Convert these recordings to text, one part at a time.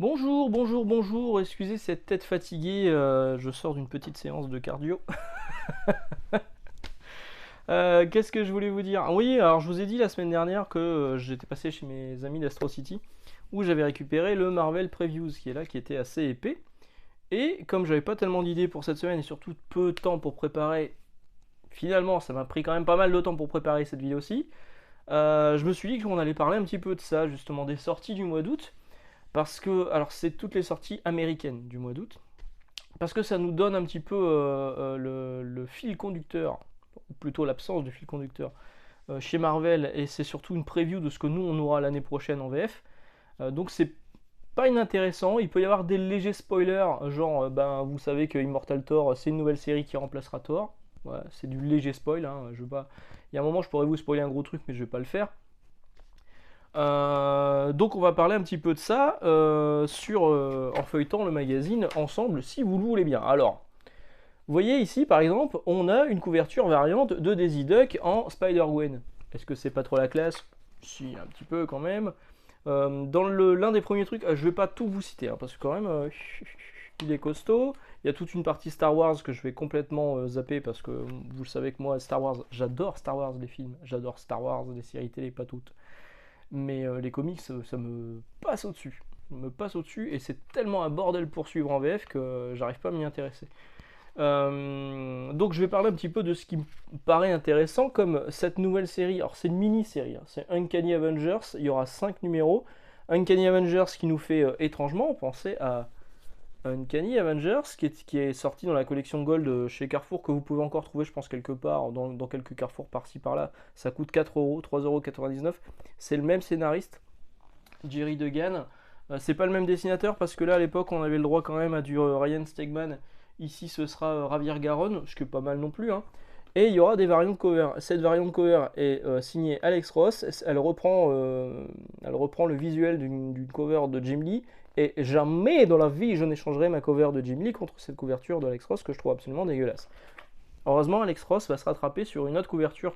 Bonjour, bonjour, bonjour, excusez cette tête fatiguée, je sors d'une petite séance de cardio. Qu'est-ce que je voulais vous dire? Oui, alors je vous ai dit la semaine dernière que j'étais passé chez mes amis d'Astro City, où j'avais récupéré le Marvel Previews, qui est là, qui était assez épais. Et comme j'avais pas tellement d'idées pour cette semaine, et surtout peu de temps pour préparer, finalement ça m'a pris quand même pas mal de temps pour préparer cette vidéo-ci, je me suis dit qu'on allait parler un petit peu de ça, justement, des sorties du mois d'août. Parce que, alors c'est toutes les sorties américaines du mois d'août, parce que ça nous donne un petit peu le fil conducteur, ou plutôt l'absence du fil conducteur, chez Marvel, et c'est surtout une preview de ce que nous on aura l'année prochaine en VF. Donc c'est pas inintéressant, il peut y avoir des légers spoilers, genre ben, vous savez que Immortal Thor c'est une nouvelle série qui remplacera Thor. Voilà, c'est du léger spoil, hein, je veux pas... Il y a un moment je pourrais vous spoiler un gros truc mais je vais pas le faire. Donc on va parler un petit peu de ça en feuilletant le magazine ensemble si vous le voulez bien. Alors, vous voyez ici par exemple, on a une couverture variante de Daisy Duck en Spider-Gwen. Est-ce que c'est pas trop la classe? Si, un petit peu quand même. Dans l'un des premiers trucs, je vais pas tout vous citer, hein, parce que quand même, il est costaud. Il y a toute une partie Star Wars que je vais complètement zapper, parce que vous le savez que moi, Star Wars, j'adore Star Wars les films, j'adore Star Wars les séries télé, pas toutes. Mais les comics, ça me passe au-dessus. Me passe au-dessus et c'est tellement un bordel pour suivre en VF que j'arrive pas à m'y intéresser. Donc je vais parler un petit peu de ce qui me paraît intéressant comme cette nouvelle série. Alors c'est une mini-série, hein. C'est Uncanny Avengers, il y aura 5 numéros. Uncanny Avengers qui nous fait étrangement penser à Uncanny Avengers qui est sorti dans la collection Gold chez Carrefour, que vous pouvez encore trouver je pense quelque part dans quelques Carrefour par-ci par-là. Ça coûte 4 euros, 3,99 €. C'est le même scénariste, Jerry Degan. C'est pas le même dessinateur parce que là à l'époque on avait le droit quand même à du Ryan Stegman. Ici ce sera Javier Garon, ce qui est pas mal non plus, hein. Et il y aura des variantes cover. Cette variante cover est signée Alex Ross. Elle reprend le visuel d'une cover de Jim Lee. Et jamais dans la vie je n'échangerai ma cover de Jim Lee contre cette couverture d'Alex Ross que je trouve absolument dégueulasse. Heureusement, Alex Ross va se rattraper sur une autre couverture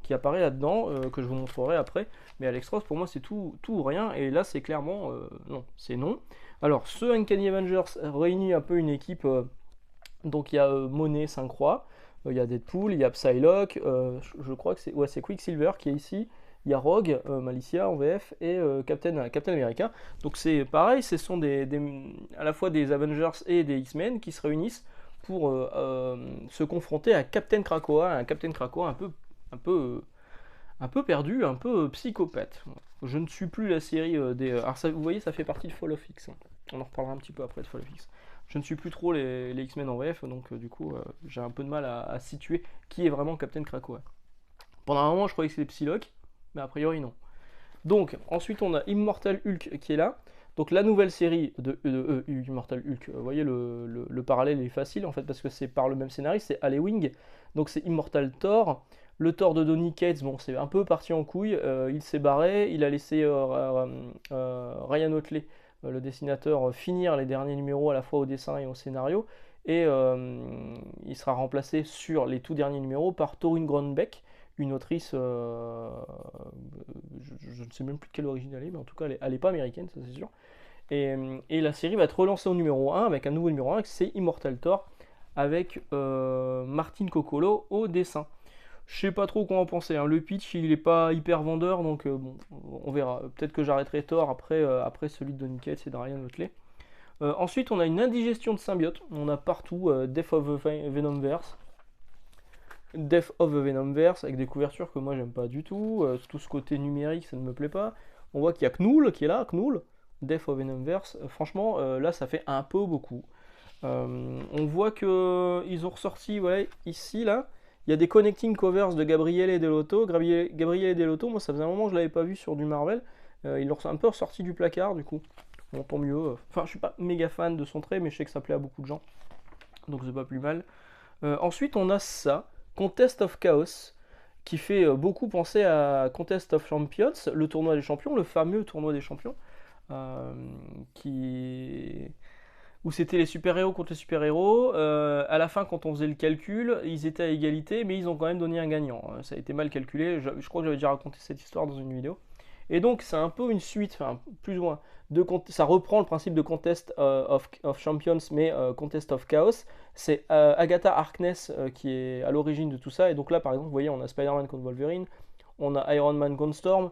qui apparaît là-dedans, que je vous montrerai après. Mais Alex Ross, pour moi, c'est tout ou rien. Et là, c'est clairement non. C'est non. Alors, ce Uncanny Avengers réunit un peu une équipe. Donc, il y a Monet, Saint-Croix. Il y a Deadpool, il y a Psylocke. Je crois que c'est Quicksilver qui est ici. Il y a Rogue, Malicia en VF et Captain America. Donc, c'est pareil, ce sont à la fois des Avengers et des X-Men qui se réunissent pour se confronter à Captain Krakoa, un Captain Krakoa un peu, un peu perdu, un peu psychopathe. Je ne suis plus la série des. Alors ça, vous voyez, ça fait partie de Fall of X, hein. On en reparlera un petit peu après de Fall of X. Je ne suis plus trop les X-Men en VF, donc du coup, j'ai un peu de mal à situer qui est vraiment Captain Krakoa. Pendant un moment, je croyais que c'était Psylocke, mais a priori non. Donc, ensuite, on a Immortal Hulk qui est là. Donc, la nouvelle série de Immortal Hulk, vous voyez, le parallèle est facile en fait, parce que c'est par le même scénariste, c'est Alley Wing. Donc, c'est Immortal Thor. Le Thor de Donny Cates, bon, c'est un peu parti en couille. Il s'est barré, il a laissé Ryan Otley, le dessinateur, finir les derniers numéros à la fois au dessin et au scénario. Et il sera remplacé sur les tout derniers numéros par Torunn Grønbekk, une autrice, je ne sais même plus de quelle origine elle est, mais en tout cas elle est pas américaine, ça c'est sûr. Et la série va être relancée au numéro 1 avec un nouveau numéro 1, c'est Immortal Thor, avec Martin Coccolo au dessin. Je sais pas trop quoi en penser, hein. Le pitch il est pas hyper vendeur, donc bon, on verra. Peut-être que j'arrêterai Thor après celui de Donny Cates et de Ryan Otley. Ensuite on a une indigestion de symbiotes, on a partout Death of the Venomverse. Death of the Venomverse avec des couvertures que moi j'aime pas du tout. Tout ce côté numérique ça ne me plaît pas. On voit qu'il y a Knull qui est là, Knull, Death of Venomverse. Franchement là ça fait un peu beaucoup. On voit que ils ont ressorti, ouais, ici là, il y a des connecting covers de Gabriele Delotto. Gabriele Delotto, moi ça faisait un moment que je l'avais pas vu sur du Marvel. Ils l'ont un peu ressorti du placard du coup. Bon tant mieux. Enfin je suis pas méga fan de son trait mais je sais que ça plaît à beaucoup de gens. Donc c'est pas plus mal. Ensuite on a ça. Contest of Chaos, qui fait beaucoup penser à Contest of Champions, le tournoi des champions, le fameux tournoi des champions, euh, qui... où c'était les super-héros contre les super-héros. À la fin, quand on faisait le calcul, ils étaient à égalité, mais ils ont quand même donné un gagnant. Ça a été mal calculé, je crois que j'avais déjà raconté cette histoire dans une vidéo. Et donc c'est un peu une suite, enfin plus ou moins, ça reprend le principe de Contest of Champions, mais Contest of Chaos. C'est Agatha Harkness qui est à l'origine de tout ça. Et donc là, par exemple, vous voyez, on a Spider-Man contre Wolverine, on a Iron Man contre Storm.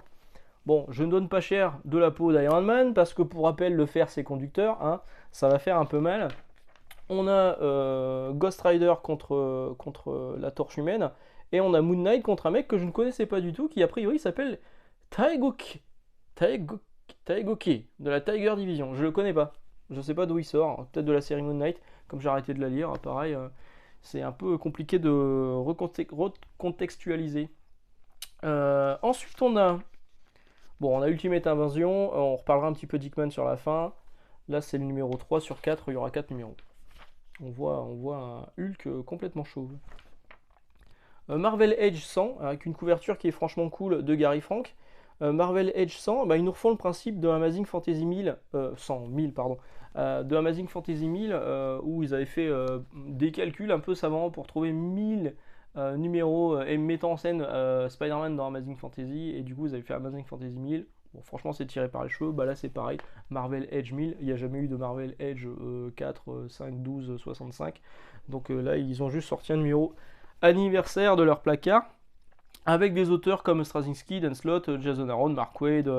Bon, je ne donne pas cher de la peau d'Iron Man, parce que pour rappel, le fer c'est conducteur, hein, ça va faire un peu mal. On a Ghost Rider contre la Torche Humaine, et on a Moon Knight contre un mec que je ne connaissais pas du tout, qui a priori s'appelle Taegoki. Taegoki, Taegoki, de la Tiger Division. Je le connais pas. Je sais pas d'où il sort. Peut-être de la série Moon Knight, comme j'ai arrêté de la lire. Pareil, c'est un peu compliqué de recontextualiser. Ensuite, on a Ultimate Invasion. On reparlera un petit peu d'Hickman sur la fin. Là, c'est le numéro 3 sur 4. Il y aura 4 numéros. On voit un Hulk complètement chauve. Marvel Age 100, avec une couverture qui est franchement cool de Gary Frank. Marvel Age 100, ils nous refont le principe de Amazing Fantasy 1000, 100 000, pardon, de Amazing Fantasy 1000, où ils avaient fait des calculs un peu savants pour trouver 1000 numéros et mettant en scène Spider-Man dans Amazing Fantasy, et du coup, ils avaient fait Amazing Fantasy 1000. Bon, franchement, c'est tiré par les cheveux. Là, c'est pareil. Marvel Edge 1000, il n'y a jamais eu de Marvel Edge 4, 5, 12, 65. Donc là, ils ont juste sorti un numéro anniversaire de leur placard, avec des auteurs comme Straczynski, Dan Slott, Jason Aaron, Mark Waid,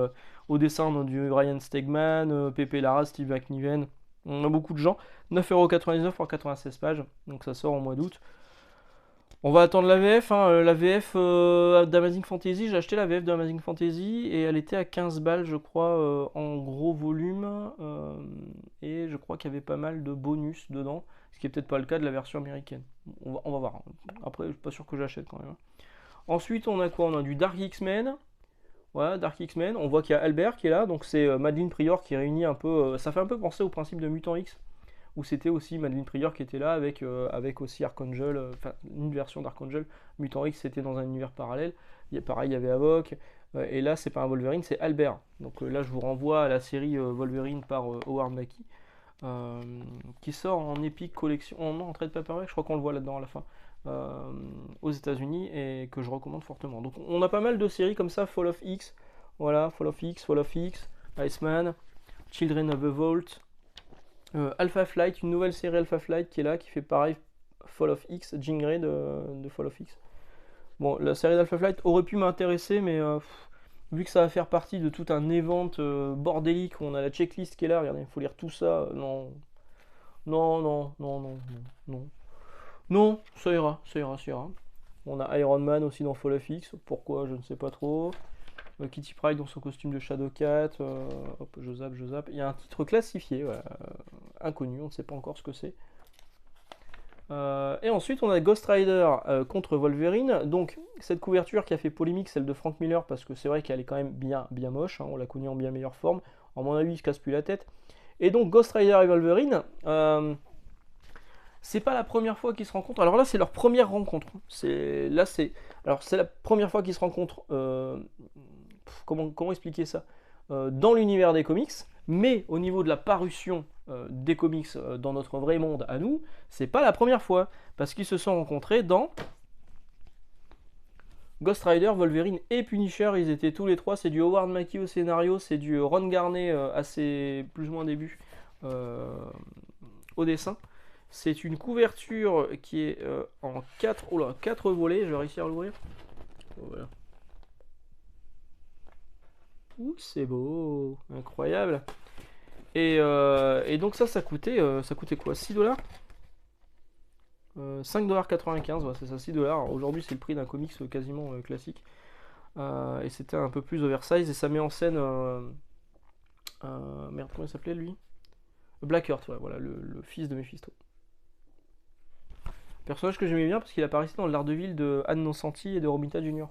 au dessin on a du Ryan Stegman, Pepe Larraz, Steve McNiven, on a beaucoup de gens. 9,99€ pour 96 pages, donc ça sort au mois d'août. On va attendre la VF, hein. La VF d'Amazing Fantasy, j'ai acheté la VF d'Amazing Fantasy et elle était à 15 balles je crois en gros volume, et je crois qu'il y avait pas mal de bonus dedans, ce qui est peut-être pas le cas de la version américaine. On va voir, hein. Après je suis pas sûr que j'achète quand même. Ensuite on a quoi? On a du Dark X-Men. Voilà, Dark X-Men, on voit qu'il y a Albert qui est là, donc c'est Madeline Prior qui réunit un peu, ça fait un peu penser au principe de Mutant X, où c'était aussi Madeline Prior qui était là avec aussi Archangel, enfin une version d'Archangel. Mutant X c'était dans un univers parallèle, pareil il y avait Havok, et là c'est pas un Wolverine, c'est Albert. Donc là je vous renvoie à la série Wolverine par Howard Mackie, qui sort en Epic Collection, en trade paperback, je crois qu'on le voit là-dedans à la fin, aux États-Unis, et que je recommande fortement. Donc on a pas mal de séries comme ça, Fall of X, voilà, Fall of X, Iceman, Children of the Vault, Alpha Flight, une nouvelle série Alpha Flight qui est là, qui fait pareil, Fall of X, Jean Grey de Fall of X. Bon, la série d'Alpha Flight aurait pu m'intéresser, mais vu que ça va faire partie de tout un event bordélique où on a la checklist qui est là, regardez, il faut lire tout ça, non, non, non, non, non, non, non, ça ira, ça ira, ça ira. On a Iron Man aussi dans Fall of X, pourquoi, je ne sais pas trop. Kitty Pryde dans son costume de Shadowcat, hop, je zappe. Il y a un titre classifié, voilà, inconnu, on ne sait pas encore ce que c'est. Et ensuite on a Ghost Rider contre Wolverine. Donc cette couverture qui a fait polémique, celle de Frank Miller, parce que c'est vrai qu'elle est quand même bien moche, hein, on l'a connue en bien meilleure forme. À mon avis il se casse plus la tête. Et donc Ghost Rider et Wolverine, c'est pas la première fois qu'ils se rencontrent. Alors là c'est leur première rencontre. C'est la première fois qu'ils se rencontrent. Comment expliquer ça, dans l'univers des comics, mais au niveau de la parution des comics dans notre vrai monde à nous, c'est pas la première fois, parce qu'ils se sont rencontrés dans Ghost Rider, Wolverine et Punisher. Ils étaient tous les trois, c'est du Howard Mackie au scénario, c'est du Ron Garney assez plus ou moins début au dessin. C'est une couverture qui est en 4 volets, je vais réussir à l'ouvrir. Voilà. Ouh, c'est beau, incroyable. Et donc ça coûtait quoi, 6 $? 5,95 $, ouais, c'est ça, 6 $. Aujourd'hui c'est le prix d'un comics quasiment classique. Et c'était un peu plus oversize, et ça met en scène merde, comment il s'appelait lui? Blackheart, ouais, voilà, le fils de Mephisto. Personnage que j'aimais bien parce qu'il apparaissait dans l'Ardeville de Anne Nocenti et de Romita Jr.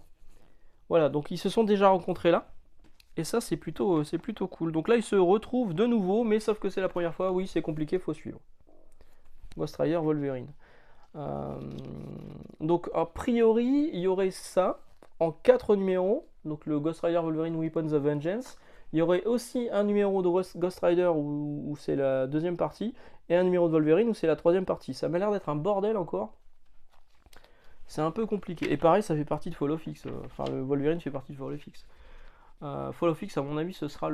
Voilà, donc ils se sont déjà rencontrés là. Et ça c'est plutôt cool. Donc là ils se retrouvent de nouveau, mais sauf que c'est la première fois, oui c'est compliqué, faut suivre. Ghost Rider, Wolverine. Donc a priori il y aurait ça en 4 numéros. Donc le Ghost Rider, Wolverine, Weapons of Vengeance. Il y aurait aussi un numéro de Ghost Rider où c'est la deuxième partie, et un numéro de Wolverine où c'est la troisième partie. Ça m'a l'air d'être un bordel encore. C'est un peu compliqué. Et pareil, ça fait partie de Fall of X. Enfin, le Wolverine fait partie de Fall of X. Fall of X, à mon avis, ce sera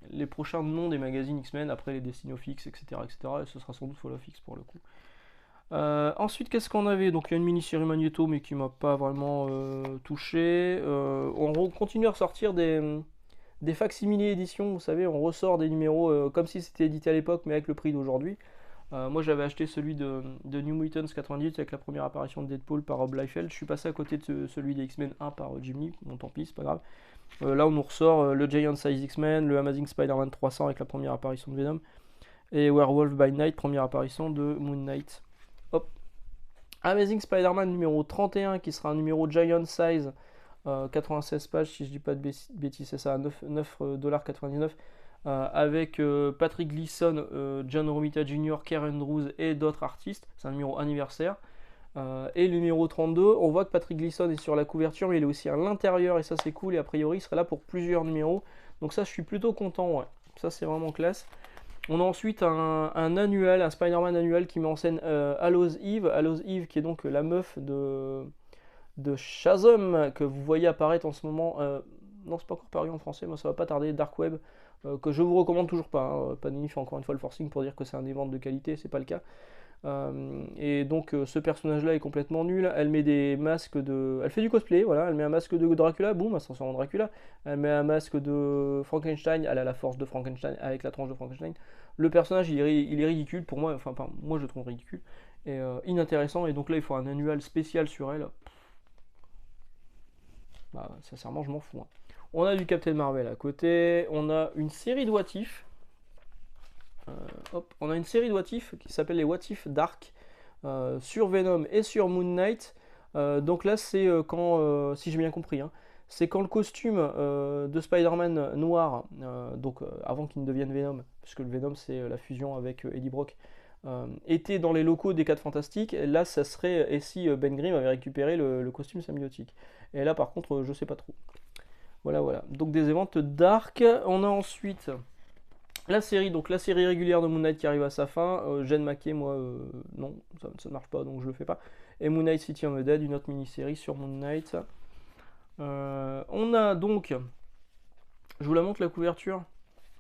les prochains noms des magazines X-Men après les Destiny of X, etc., etc. Et ce sera sans doute Fall of X pour le coup. Ensuite, qu'est-ce qu'on avait? Donc, il y a une mini-série Magneto, mais qui m'a pas vraiment touché. On continue à ressortir des facsimilés éditions, vous savez, on ressort des numéros comme si c'était édité à l'époque, mais avec le prix d'aujourd'hui. Moi, j'avais acheté celui de New Mutants 98 avec la première apparition de Deadpool par Rob Liefeld. Je suis passé à côté de celui des X-Men 1 par Jim Lee. Bon, tant pis, c'est pas grave. Là, on nous ressort le Giant Size X-Men, le Amazing Spider-Man 300 avec la première apparition de Venom, et Werewolf by Night, première apparition de Moon Knight. Hop. Amazing Spider-Man numéro 31 qui sera un numéro Giant Size, 96 pages si je dis pas de bêtises, c'est ça, 9,99$, avec Patrick Gleason, John Romita Jr., Karen Andrews et d'autres artistes. C'est un numéro anniversaire. Et le numéro 32, on voit que Patrick Gleason est sur la couverture, mais il est aussi à l'intérieur, et ça c'est cool, et a priori il serait là pour plusieurs numéros. Donc ça je suis plutôt content, ouais. Ça c'est vraiment classe. On a ensuite un annuel, un Spider-Man annuel qui met en scène Hallows Eve. Hallows Eve qui est donc la meuf de Shazam que vous voyez apparaître en ce moment. Non, c'est pas encore paru en français, moi ça va pas tarder. Dark Web, que je vous recommande toujours pas. Hein. Panini fait encore une fois le forcing pour dire que c'est un des ventes de qualité, c'est pas le cas. Et donc ce personnage là est complètement nul. Elle met des masques de. Elle fait du cosplay, voilà. Elle met un masque de Dracula, boum, elle se transforme en Dracula. Elle met un masque de Frankenstein, elle a la force de Frankenstein avec la tranche de Frankenstein. Le personnage il est ridicule pour moi, enfin moi je le trouve ridicule et inintéressant. Et donc là il faut un annual spécial sur elle. Bah, sincèrement je m'en fous. Hein. On a du Captain Marvel à côté, on a une série de What If. Hop, on a une série de What If qui s'appelle les What If Dark sur Venom et sur Moon Knight. Donc là, c'est quand, si j'ai bien compris, hein, c'est quand le costume de Spider-Man noir, donc avant qu'il ne devienne Venom, puisque le Venom c'est la fusion avec Eddie Brock, était dans les locaux des 4 Fantastiques. Et là, ça serait et si Ben Grimm avait récupéré le costume symbiotique. Et là, par contre, je sais pas trop. Voilà, voilà. Donc des événements dark. On a ensuite la série, donc la série régulière de Moon Knight qui arrive à sa fin. Jen Mackey, moi, non, ça ne marche pas, donc je le fais pas. Et Moon Knight City of the Dead, une autre mini-série sur Moon Knight. On a donc, je vous la montre la couverture.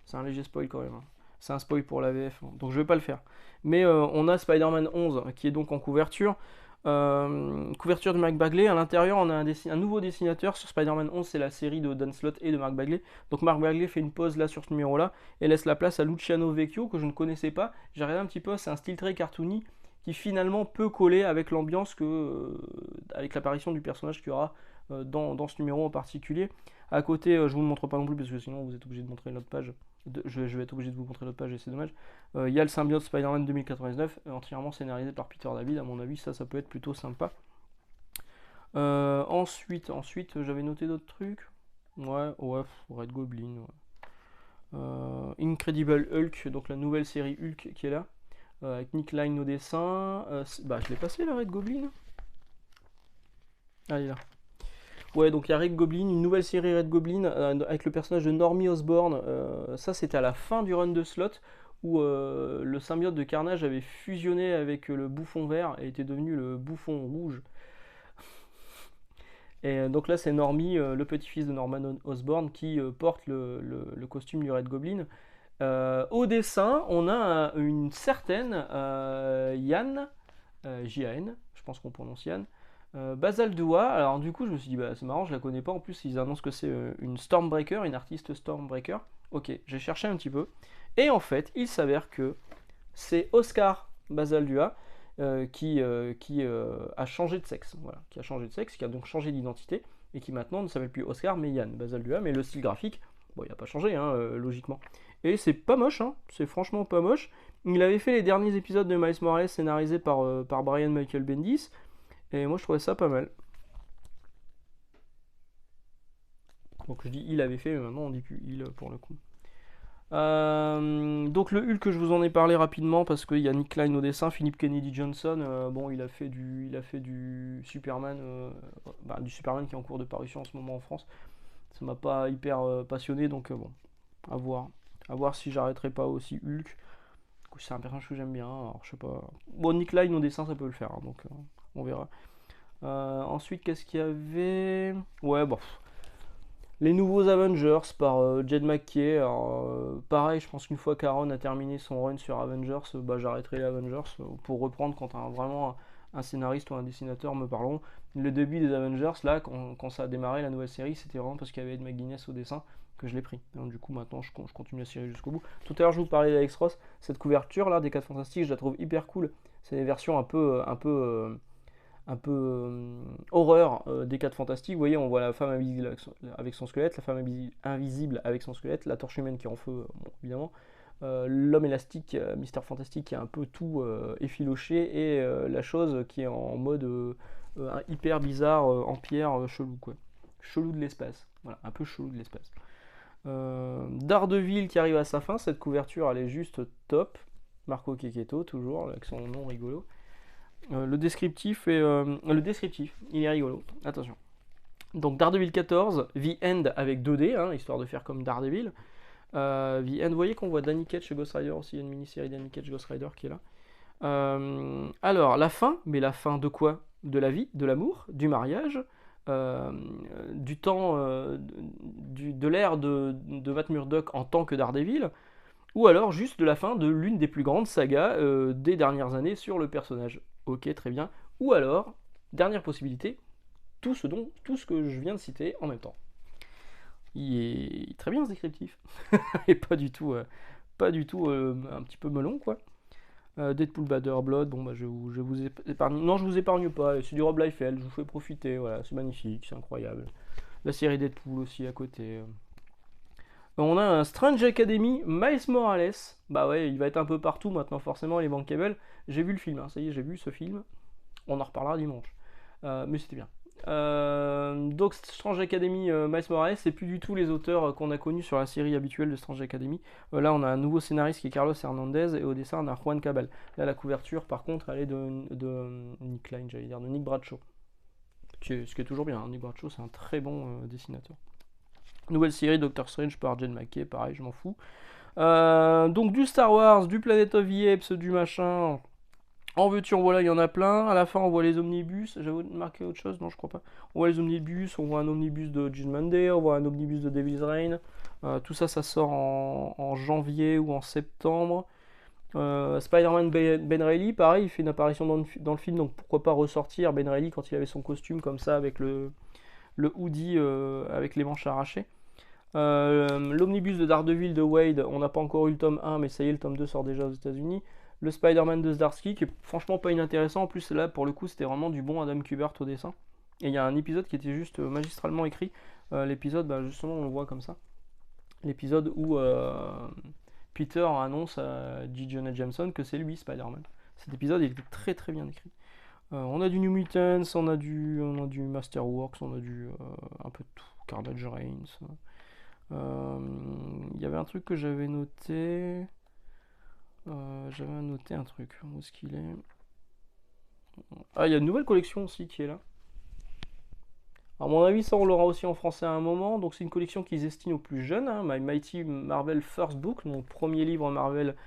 C'est un léger spoil quand même. Hein. C'est un spoil pour la VF, hein, donc je vais pas le faire. Mais on a Spider-Man 11 qui est donc en couverture. Couverture de Mark Bagley. À l'intérieur, on a un nouveau dessinateur sur Spider-Man 11. C'est la série de Dan Slott et de Mark Bagley. Donc Mark Bagley fait une pause là sur ce numéro-là et laisse la place à Luciano Vecchio que je ne connaissais pas. J'ai regardé un petit peu. C'est un style très cartoony qui finalement peut coller avec l'ambiance avec l'apparition du personnage qu'il y aura dans ce numéro en particulier. À côté, je vous le montre pas non plus parce que sinon vous êtes obligé de montrer l'autre page. Je vais être obligé de vous montrer l'autre page et c'est dommage. Il y a le symbiote Spider-Man 2099, entièrement scénarisé par Peter David. À mon avis, ça peut être plutôt sympa. Ensuite, j'avais noté d'autres trucs. Ouais, Red Goblin. Ouais. Incredible Hulk, donc la nouvelle série Hulk qui est là. Avec Nick Line au dessin. Bah, je l'ai passé la Red Goblin. Allez là. Ouais, donc il y a Red Goblin, une nouvelle série Red Goblin avec le personnage de Normie Osborn. Ça, c'était à la fin du run de Slot où le symbiote de Carnage avait fusionné avec le bouffon vert et était devenu le bouffon rouge. Et donc là, c'est Normie, le petit-fils de Norman Osborn, qui porte le costume du Red Goblin. Au dessin, on a une certaine Yann, J-A-N, je pense qu'on prononce Yann. Basal Dua, alors du coup je me suis dit bah c'est marrant, je la connais pas, en plus ils annoncent que c'est une Stormbreaker, une artiste Stormbreaker. Ok, j'ai cherché un petit peu, et en fait il s'avère que c'est Oscar Basal Dua qui a changé de sexe, voilà, qui a changé de sexe, qui a donc changé d'identité, et qui maintenant ne s'appelle plus Oscar mais Yann Basal Dua, mais le style graphique, bon il n'a pas changé hein, logiquement. Et c'est pas moche, hein, c'est franchement pas moche. Il avait fait les derniers épisodes de Miles Morales scénarisés par Brian Michael Bendis. Et moi je trouvais ça pas mal. Donc je dis il avait fait, mais maintenant on dit plus il pour le coup. Donc le Hulk que je vous en ai parlé rapidement parce qu'il y a Nick Klein au dessin, Philip Kennedy Johnson, bon il a fait du Superman, du Superman qui est en cours de parution en ce moment en France. Ça m'a pas hyper passionné donc bon, à voir si j'arrêterai pas aussi Hulk. C'est un personnage que j'aime bien, alors je sais pas. Bon Nick Klein au dessin ça peut le faire, hein, donc on verra. Ensuite, qu'est-ce qu'il y avait? Ouais, bon. Les nouveaux Avengers par Jed McKay. Alors, pareil, je pense qu'une fois qu'Aaron a terminé son run sur Avengers, bah, j'arrêterai les Avengers pour reprendre quand vraiment un scénariste ou un dessinateur me parleront. Le début des Avengers, là, quand ça a démarré la nouvelle série, c'était vraiment parce qu'il y avait Ed McGuinness au dessin que je l'ai pris. Donc, du coup, maintenant, je continue la série jusqu'au bout. Tout à l'heure, je vous parlais d'Alex Ross. Cette couverture là des 4 Fantastiques, je la trouve hyper cool. C'est des versions un peu horreur des 4 Fantastiques. Vous voyez, on voit la femme invisible avec son squelette, la femme invisible avec son squelette, la torche humaine qui est en feu, bon, évidemment. L'homme élastique, Mister Fantastique qui est un peu tout effiloché, et la chose qui est en mode hyper bizarre, en pierre, chelou quoi. Chelou de l'espace. Voilà, un peu chelou de l'espace. Daredevil qui arrive à sa fin, cette couverture elle est juste top. Marco Checchetto, toujours, avec son nom rigolo. Le descriptif, il est rigolo. Attention. Donc Daredevil 14, The End avec 2D, hein, histoire de faire comme Daredevil. The End, vous voyez qu'on voit Danny Ketch Ghost Rider aussi, il y a une mini-série Danny Ketch Ghost Rider qui est là. Alors, la fin, mais la fin de quoi? De la vie, de l'amour, du mariage, du temps, de l'ère de Matt Murdock en tant que Daredevil, ou alors juste de la fin de l'une des plus grandes sagas des dernières années sur le personnage. Ok, très bien. Ou alors, dernière possibilité, tout ce que je viens de citer en même temps. Il est très bien ce descriptif. Et pas du tout un petit peu melon, quoi. Deadpool Bader Blood, bon bah je vous épargne. Non, je vous épargne pas, c'est du Rob Liefeld, je vous fais profiter, voilà, c'est magnifique, c'est incroyable. La série Deadpool aussi à côté. On a un Strange Academy, Miles Morales. Bah ouais, il va être un peu partout maintenant, forcément, les bankable. J'ai vu le film, hein, ça y est, j'ai vu ce film. On en reparlera dimanche. Mais c'était bien. Donc Strange Academy, Miles Morales, c'est plus du tout les auteurs qu'on a connus sur la série habituelle de Strange Academy. Là, on a un nouveau scénariste qui est Carlos Hernandez, et au dessin, on a Juan Cabal. Là, la couverture, par contre, elle est de Nick Klein, j'allais dire, de Nick Bradshaw. Ce qui est toujours bien, hein. Nick Bradshaw, c'est un très bon dessinateur. Nouvelle série Doctor Strange par Jed McKay, pareil, je m'en fous. Donc du Star Wars, du Planet of the Apes, du machin. En veux-tu, en voilà, il y en a plein. À la fin, on voit les omnibus. J'avais marqué autre chose? Non, je crois pas. On voit les omnibus, on voit un omnibus de Judgment Day, on voit un omnibus de Devil's Reign. Tout ça, ça sort en janvier ou en septembre. Spider-Man Ben Reilly, pareil, il fait une apparition dans le film, donc pourquoi pas ressortir Ben Reilly quand il avait son costume comme ça, avec le hoodie avec les manches arrachées. L'omnibus de Daredevil de Wade, on n'a pas encore eu le tome 1, mais ça y est, le tome 2 sort déjà aux États-Unis. Le Spider-Man de Zdarsky, qui est franchement pas inintéressant. En plus, là, pour le coup, c'était vraiment du bon Adam Kubert au dessin. Et il y a un épisode qui était juste magistralement écrit. L'épisode, bah, justement, on le voit comme ça. L'épisode où Peter annonce à J. Jonah Jameson que c'est lui, Spider-Man. Cet épisode, il était très très bien écrit. On a du New Mutants, on a du Masterworks, on a un peu de tout. Carnage Reigns. Il y avait un truc que j'avais noté. J'avais noté un truc. Où est-ce qu'il est? Ah, il y a une nouvelle collection aussi qui est là. À mon avis, ça on l'aura aussi en français à un moment. Donc c'est une collection qui se destine aux plus jeunes, hein. My Mighty Marvel First Book, mon premier livre Marvel.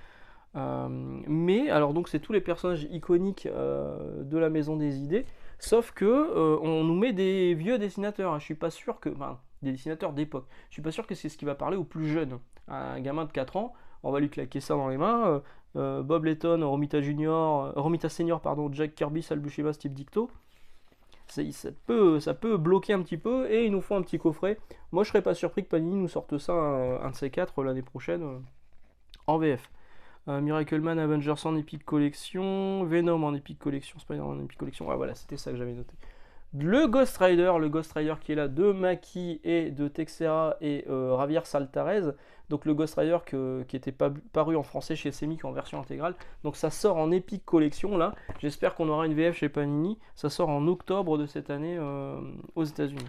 Mais alors donc c'est tous les personnages iconiques de la Maison des Idées, sauf que on nous met des vieux dessinateurs, hein. Je suis pas sûr que, des dessinateurs d'époque. Je suis pas sûr que c'est ce qui va parler aux plus jeunes. Un gamin de 4 ans, on va lui claquer ça dans les mains. Bob Letton, Romita Senior, pardon, Jack Kirby, Sal Buscema, Steve Ditko. Ça peut bloquer un petit peu, et ils nous font un petit coffret. Moi je serais pas surpris que Panini nous sorte ça, un de ces 4 l'année prochaine, en VF. Miracle Man Avengers en Epic Collection, Venom en Epic Collection, Spider-Man en Epic Collection. Ouais, voilà, c'était ça que j'avais noté. Le Ghost Rider qui est là, de Maki et de Texera et Javier Saltarez. Donc le Ghost Rider qui était paru en français chez Semic en version intégrale. Donc ça sort en Epic Collection là. J'espère qu'on aura une VF chez Panini. Ça sort en octobre de cette année aux États-Unis.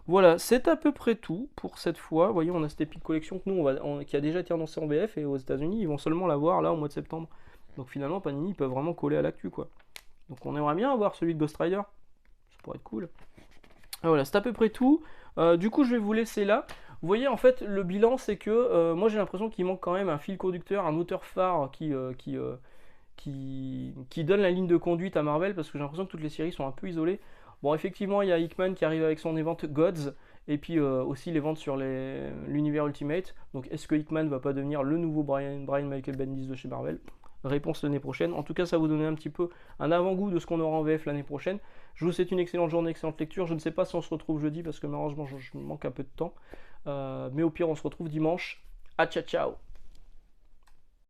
Voilà, c'est à peu près tout pour cette fois. Vous voyez, on a cette Epic Collection que nous, qui a déjà été annoncée en VF, et aux États-Unis, ils vont seulement la voir là au mois de septembre. Donc finalement, Panini, ils peuvent vraiment coller à l'actu, quoi. Donc on aimerait bien avoir celui de Ghost Rider. Ça pourrait être cool. Ah, voilà, c'est à peu près tout. Du coup, je vais vous laisser là. Vous voyez, en fait, le bilan, c'est que moi, j'ai l'impression qu'il manque quand même un fil conducteur, un auteur phare qui donne la ligne de conduite à Marvel, parce que j'ai l'impression que toutes les séries sont un peu isolées. Bon, effectivement, il y a Hickman qui arrive avec son event Gods, Et puis aussi les ventes sur l'univers Ultimate. Donc est-ce que Hickman va pas devenir le nouveau Brian Michael Bendis de chez Marvel? Réponse l'année prochaine. En tout cas, ça va vous donner un petit peu un avant-goût de ce qu'on aura en VF l'année prochaine. Je vous souhaite une excellente journée, excellente lecture. Je ne sais pas si on se retrouve jeudi parce que malheureusement je manque un peu de temps. Mais au pire, on se retrouve dimanche. Ah, ciao ciao!